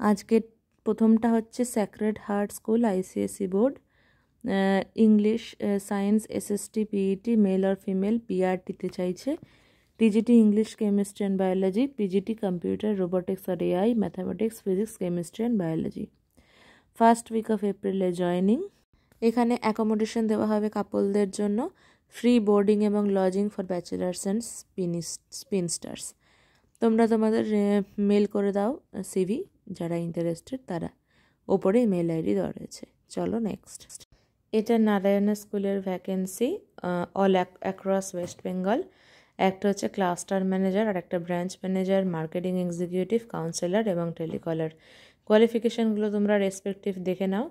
আজকে প্রথমটা হচ্ছে sacred heart school ICSC board, English, science, SST, PET, male আর ফিমেল পিআরটিতে চাইছে, TGT English, chemistry and biology, PGT computer, robotics আর AI, mathematics, physics, chemistry and biology. First week of এপ্রিলে joining. এখানে accommodation দেওয়া হবে কাপলদের জন্য, ফ্রি বোর্ডিং এবং lodging for bachelors and spinsters. তোমরা তোমাদের মেল করে দাও সিভি, যারা ইন্টারেস্টেড তারা, ওপরে মেল আইডি দেওয়া রয়েছে। চলো নেক্সট। এটা নারায়ণা স্কুলের vacancy, all across West Bengal. একটা হচ্ছে ক্লাস্টার ম্যানেজার, আর একটা branch manager, marketing executive, councillor এবং টেলিকলার। কোয়ালিফিকেশানগুলো তোমরা রেসপেক্টিভ দেখে নাও,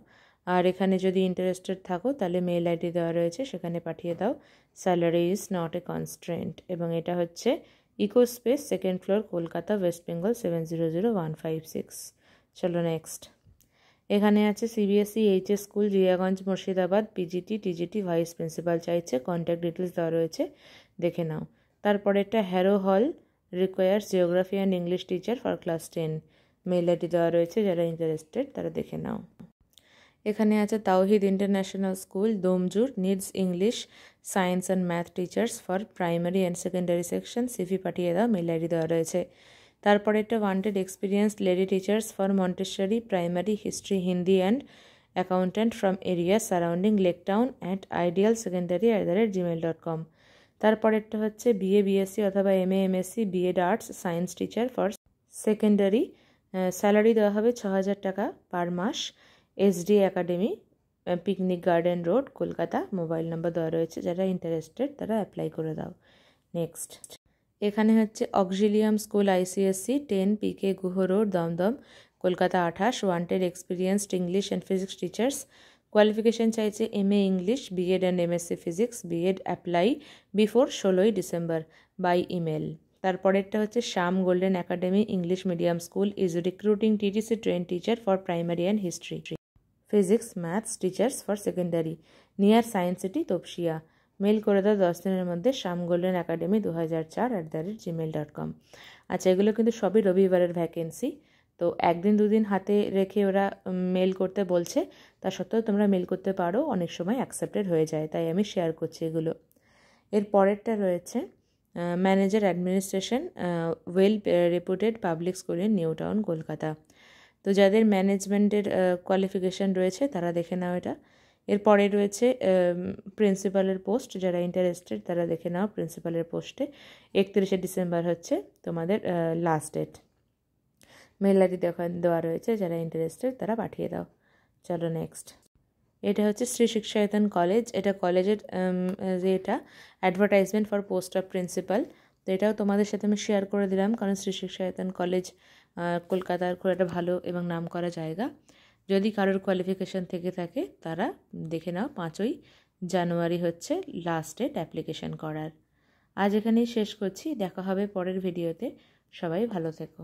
আর এখানে যদি ইন্টারেস্টেড থাকো তাহলে মেল আইডি দেওয়া রয়েছে, সেখানে পাঠিয়ে দাও। Salary is not a constraint. এবং এটা হচ্ছে Eco Space, second floor, Kolkata, West Bengal 700156। চলো নেক্সট। এখানে আছে CBSE HS school, Jiaganj, Murshidabad, PGT TGT vice principal চাইছে, কন্ট্যাক্ট ডিটেলস দেওয়া রয়েছে, দেখে নাও। তারপরে একটা Harrow Hall requires geography and English teacher for class 10, mail ID দেওয়া রয়েছে, যারা ইন্টারেস্টেড তারা দেখে নাও। এখানে আছে Tawhid international school, Domjur, needs English, science and math teachers for primary and secondary section, CV পাঠিয়ে দাও, মেল আইডি দেওয়া রয়েছে। তারপরে একটা wanted experience lady teachers for Montessori primary, history, Hindi and accountant from area surrounding lake town at idealsecondary@gmail.com। তারপরেরটা হচ্ছে BA BSc অথবা MA MSc BEd arts science teacher for secondary, salary দেওয়া হবে 6000 টাকা পার মাস, SD academy, picnic garden road, Kolkata. Mobile number দেওয়া রয়েছে, যারা ইন্টারেস্টেড তারা অ্যাপ্লাই করে দাও। নেক্সট। এখানে হচ্ছে Auxilium school ICSC 10 PK Guha road, Dumdum, Kolkata 28, wanted experienced English and physics teachers. Qualification চাইছে MA English, BEd and MSc physics, BEd apply before 16ই ডিসেম্বর বাই ইমেল। তারপরেরটা হচ্ছে Shyam golden academy English medium school is recruiting TTC train teacher for primary and history, physics, maths teachers for secondary, near science city, Topsia. Mail করে দাও 10 দিনের মধ্যে, শ্যাম golden academy 2004@gmail.com। আচ্ছা, এগুলো কিন্তু সবই রবিবারের ভ্যাকেন্সি, তো একদিন দুদিন হাতে রেখে ওরা মেল করতে বলছে, তা সত্ত্বেও তোমরা মেল করতে পারো, অনেক সময় অ্যাকসেপ্টেড হয়ে যায়, তাই আমি শেয়ার করছি এগুলো। এর পরেরটা রয়েছে manager administration, well রেপুটেড public school in new town, Kolkata. তো যাদের ম্যানেজমেন্টের কোয়ালিফিকেশান রয়েছে তারা দেখে নাও এটা। এরপরে রয়েছে প্রিন্সিপালের পোস্ট, যারা ইন্টারেস্টেড তারা দেখে নাও। প্রিন্সিপালের পোস্টে 31শে ডিসেম্বর হচ্ছে তোমাদের লাস্ট ডেট, মেল আইডি দেওয়া রয়েছে, যারা ইন্টারেস্টেড তারা পাঠিয়ে দাও। চলো নেক্সট। এটা হচ্ছে শ্রী শিক্ষায়তন কলেজ, এটা কলেজের যে এটা advertisement for post of principal, তো এটাও তোমাদের সাথে আমি শেয়ার করে দিলাম, কারণ শ্রী শিক্ষায়তন কলেজ কলকাতার খুব একটা ভালো এবং নাম করা জায়গা। যদি কারোর কোয়ালিফিকেশান থেকে থাকে তারা দেখে নাও। 5ই জানুয়ারি হচ্ছে লাস্ট ডেট অ্যাপ্লিকেশান করার। আজ এখানেই শেষ করছি, দেখা হবে পরের ভিডিওতে। সবাই ভালো থেকো।